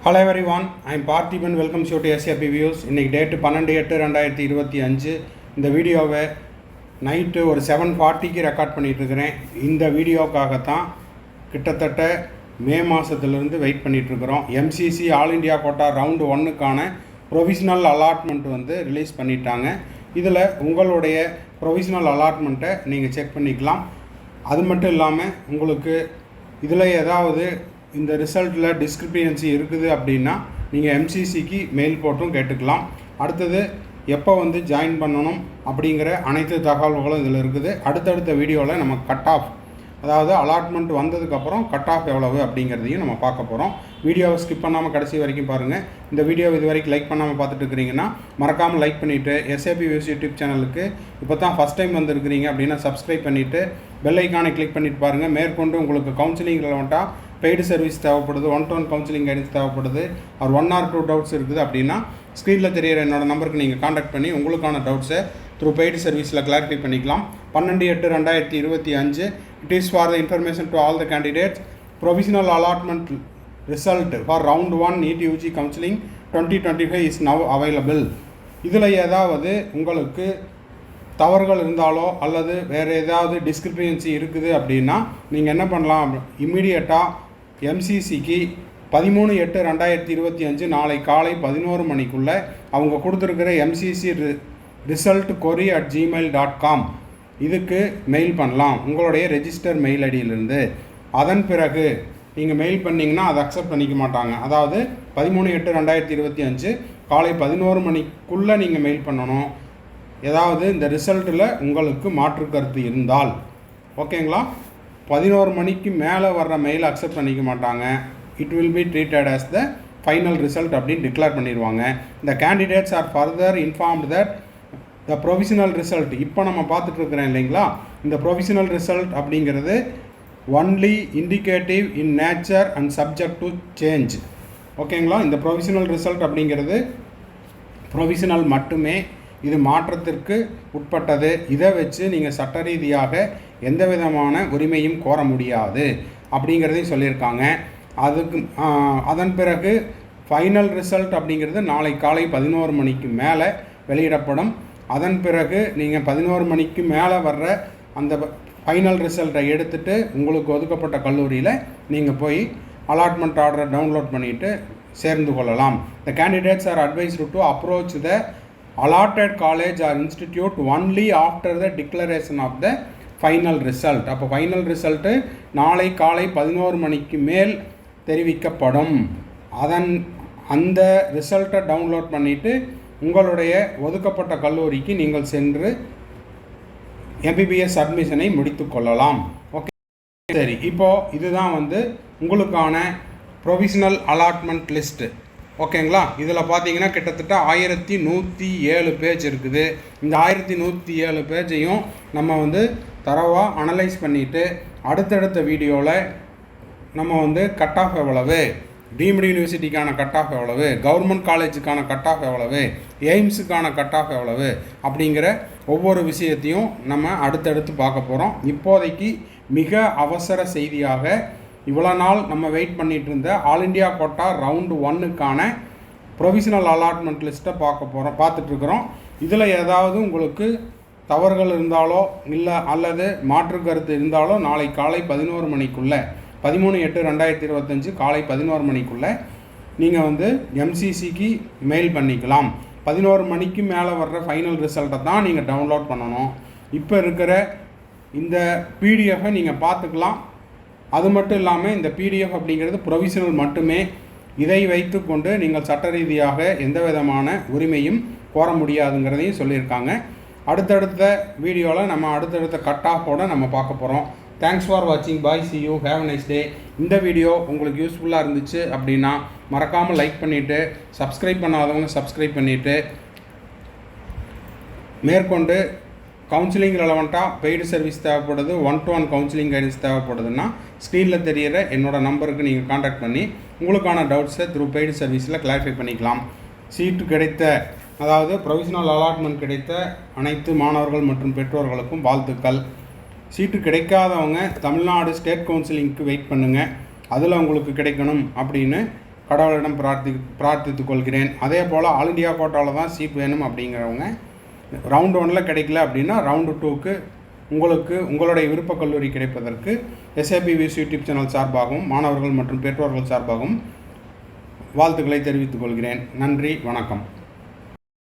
Hello everyone, I am Parthiban. Welcome to SAP Views. இன்னைக்கு date 12/8/2025. இந்த வீடியோவை night ஒரு 7:40க்கு ரெக்கார்ட் பண்ணிட்டு இருக்கிறேன். இந்த வீடியோக்காக தான் கிட்டத்தட்ட மே மாதத்துலேருந்து வெயிட் பண்ணிட்டு இருக்கிறோம். MCC all India quota round 1க்கான ப்ரொவிஷனல் அலாட்மெண்ட் வந்து ரிலீஸ் பண்ணிட்டாங்க. இதில் உங்களுடைய ப்ரொவிஷனல் அலாட்மெண்ட்டை நீங்கள் செக் பண்ணிக்கலாம். அது மட்டும் இல்லாமல் உங்களுக்கு இதில் ஏதாவது இந்த ரிசல்ட்டில் டிஸ்கிரிப்பன்சி இருக்குது அப்படின்னா நீங்கள் MCCக்கு மெயில் போட்டும் கேட்டுக்கலாம். அடுத்தது எப்போ வந்து ஜாயின் பண்ணணும் அப்படிங்கிற அனைத்து தகவல்களும் இதில் இருக்குது. அடுத்தடுத்த வீடியோவில் நம்ம கட் ஆஃப், அதாவது அலாட்மெண்ட் வந்ததுக்கப்புறம் கட் ஆஃப் எவ்வளவு அப்படிங்கிறதையும் நம்ம பார்க்க போகிறோம். வீடியோவை ஸ்கிப் பண்ணாமல் கடைசி வரைக்கும் பாருங்கள். இந்த வீடியோ இது வரைக்கும் லைக் பண்ணாமல் பார்த்துட்டு இருக்கிறீங்கன்னா மறக்காமல் லைக் பண்ணிவிட்டு SAP Views யூடியூப் சேனலுக்கு இப்போ தான் ஃபஸ்ட் டைம் வந்துருக்கிறீங்க அப்படின்னா சப்ஸ்கிரைப் பண்ணிவிட்டு பெல் ஐக்கானை கிளிக் பண்ணிட்டு பாருங்கள். மேற்கொண்டு உங்களுக்கு கவுன்சிலிங்கில் வந்துட்டால் பெய்டு சர்வீஸ் தேவைப்படுது, 1-to-1 கவுன்சிலிங் கைடன்ஸ் தேவைப்படுது, ஒரு 1 or 2 டவுட்ஸ் இருக்குது அப்படின்னா ஸ்க்ரீனில் தெரியிற என்னோடய நம்பருக்கு நீங்கள் காண்டாக்ட் பண்ணி உங்களுக்கான டவுட்ஸை த்ரூ பெய்டு சர்வீஸில் கிளாரிஃபை பண்ணிக்கலாம். 12/8/2025. It is for the information to all the candidates. Provisional allotment result for round 1 NEET UG counseling 2025 is now available. இதில் ஏதாவது உங்களுக்கு தவறுகள் இருந்தாலோ அல்லது வேறு ஏதாவது டிஸ்கிரிப்பன்சி இருக்குது அப்படின்னா நீங்கள் என்ன பண்ணலாம், இம்மீடியட்டாக MCCக்கு 13/8/2025 நாளை காலை 11 மணிக்குள்ளே அவங்க கொடுத்துருக்கிற MCC ரிசல்ட் query@gmail.com இதுக்கு மெயில் பண்ணலாம் உங்களுடைய ரெஜிஸ்டர் மெயில் ஐடியிலிருந்து. அதன் பிறகு நீங்கள் மெயில் பண்ணிங்கன்னா அதை அக்செப்ட் பண்ணிக்க மாட்டாங்க. அதாவது 13/8/2025 காலை 11 மணிக்குள்ளே நீங்கள் மெயில் பண்ணணும். ஏதாவது இந்த ரிசல்ட்டில் உங்களுக்கு மாற்று கருத்து இருந்தால் ஓகேங்களா. 11 மணிக்கு மேலே வர்ற மெயில் அக்செப்ட் பண்ணிக்க மாட்டாங்க. It will be treated as the final result அப்படின்னு டிக்ளேர் பண்ணிடுவாங்க. இந்த candidates R further informed that the provisional result, இப்போ நம்ம பார்த்துட்ருக்குறேன் இல்லைங்களா, இந்த ப்ரொவிஷனல் ரிசல்ட் அப்படிங்கிறது only indicative in nature and subject to change. ஓகேங்களா. இந்த ப்ரொவிஷனல் ரிசல்ட் அப்படிங்கிறது ப்ரொவிஷனல் மட்டுமே, இது மாற்றத்திற்கு உட்பட்டது. இதை வச்சு நீங்கள் சட்ட ரீதியாக எந்த விதமான உரிமையும் கோர முடியாது அப்படிங்கிறதையும் சொல்லியிருக்காங்க. அதன் பிறகு ஃபைனல் ரிசல்ட் அப்படிங்கிறது நாளை காலை 11 மணிக்கு மேலே வெளியிடப்படும். அதன் பிறகு நீங்கள் 11 மணிக்கு மேலே வர்ற அந்த ஃபைனல் ரிசல்ட்டை எடுத்துகிட்டு உங்களுக்கு ஒதுக்கப்பட்ட கல்லூரியில் நீங்கள் போய் அலாட்மெண்ட் ஆர்டரை டவுன்லோட் பண்ணிவிட்டு சேர்ந்து கொள்ளலாம். The candidates R advised to approach the allotted college or institute only after the declaration of the final result. அப்போ ஃபைனல் ரிசல்ட்டு நாளை காலை 11 மணிக்கு மேல் தெரிவிக்கப்படும். அந்த ரிசல்ட்டை டவுன்லோட் பண்ணிவிட்டு உங்களுடைய ஒதுக்கப்பட்ட கல்லூரிக்கு நீங்கள் சென்று MBBS அட்மிஷனை முடித்து கொள்ளலாம். ஓகே, சரி. இப்போது இதுதான் வந்து உங்களுக்கான ப்ரொவிஷனல் அலாட்மெண்ட் லிஸ்ட்டு. ஓகேங்களா. இதில் பார்த்தீங்கன்னா கிட்டத்தட்ட 1107 பேஜ் இருக்குது. இந்த 1107 பேஜையும் நம்ம வந்து தரவாக அனலைஸ் பண்ணிவிட்டு அடுத்தடுத்த வீடியோவில் நம்ம வந்து கட் ஆஃப் எவ்வளவு, டீம்டு யூனிவர்சிட்டிக்கான கட் ஆஃப் எவ்வளவு, கவர்மெண்ட் காலேஜுக்கான கட் ஆஃப் எவ்வளவு, எய்ம்ஸுக்கான கட் ஆஃப் எவ்வளவு அப்படிங்கிற ஒவ்வொரு விஷயத்தையும் நம்ம அடுத்தடுத்து பார்க்க போகிறோம். இப்போதைக்கு மிக அவசர செய்தியாக இவ்வளோ நாள் நம்ம வெயிட் பண்ணிகிட்டு இருந்த ஆல் இண்டியா கோட்டா ரவுண்டு 1க்கான ப்ரொவிஷனல் அலாட்மெண்ட் லிஸ்ட்டை பார்த்துட்ருக்குறோம். இதில் ஏதாவது உங்களுக்கு தவறுகள் இருந்தாலோ இல்லை அல்லது மாற்று கருத்து இருந்தாலோ நாளை காலை 11 மணிக்குள்ளே 13/8/2025 காலை 11 மணிக்குள்ளே நீங்கள் வந்து MCCக்கு மெயில் பண்ணிக்கலாம். 11 மணிக்கு மேலே வர்ற ஃபைனல் ரிசல்ட்டை தான் நீங்கள் டவுன்லோட் பண்ணணும். இப்போ இருக்கிற இந்த PDF நீங்கள் பார்த்துக்கலாம். அது மட்டும் இல்லாமல் இந்த PDF அப்படிங்கிறது ப்ரொவிஷனல் மட்டுமே. இதை வைத்து கொண்டு நீங்கள் சட்ட ரீதியாக எந்த விதமான உரிமையும் கோர முடியாதுங்கிறதையும் சொல்லியிருக்காங்க. அடுத்தடுத்த வீடியோவில் நம்ம அடுத்தடுத்த கட் ஆஃபோடு நம்ம பார்க்க போகிறோம். தேங்க்ஸ் ஃபார் வாட்சிங். Bye, see you, have a nice day. இந்த வீடியோ உங்களுக்கு யூஸ்ஃபுல்லாக இருந்துச்சு அப்படின்னா மறக்காமல் லைக் பண்ணிவிட்டு, சப்ஸ்கிரைப் பண்ணாதவங்க சப்ஸ்கிரைப் பண்ணிவிட்டு, மேற்கொண்டு கவுன்சிலிங் ரெலவெண்ட்டாக பெய்டு சர்வீஸ் தேவைப்படுது, 1-to-1 கவுன்சிலிங் கைடன்ஸ் தேவைப்படுதுன்னா ஸ்க்ரீனில் தெரிகிற என்னோடய நம்பருக்கு நீங்கள் காண்டாக்ட் பண்ணி உங்களுக்கான டவுட்ஸை த்ரூ பெய்டு சர்வீஸில் கிளாரிஃபை பண்ணிக்கலாம். சீட்டு கிடைத்த, அதாவது ப்ரொவிஷனல் அலாட்மெண்ட் கிடைத்த அனைத்து மாணவர்கள் மற்றும் பெற்றோர்களுக்கும் வாழ்த்துக்கள். சீட்டு கிடைக்காதவங்க தமிழ்நாடு ஸ்டேட் கவுன்சிலிங்க்கு வெயிட் பண்ணுங்கள். அதில் உங்களுக்கு கிடைக்கணும் அப்படின்னு கடவுளிடம் பிரார்த்தித்துக் கொள்கிறேன். அதே போல் ஆல் இண்டியா கோட்டாவில் தான் சீட் வேணும் அப்படிங்கிறவங்க ரவுண்டு 1 கிடைக்கல அப்படின்னா ரவுண்டு 2க்கு உங்களுடைய விருப்ப கல்லூரி கிடைப்பதற்கு SAPVS யூடியூப் சேனல் சார்பாகவும் மாணவர்கள் மற்றும் பெற்றோர்கள் சார்பாகவும் வாழ்த்துக்களை தெரிவித்துக் கொள்கிறேன். நன்றி, வணக்கம்.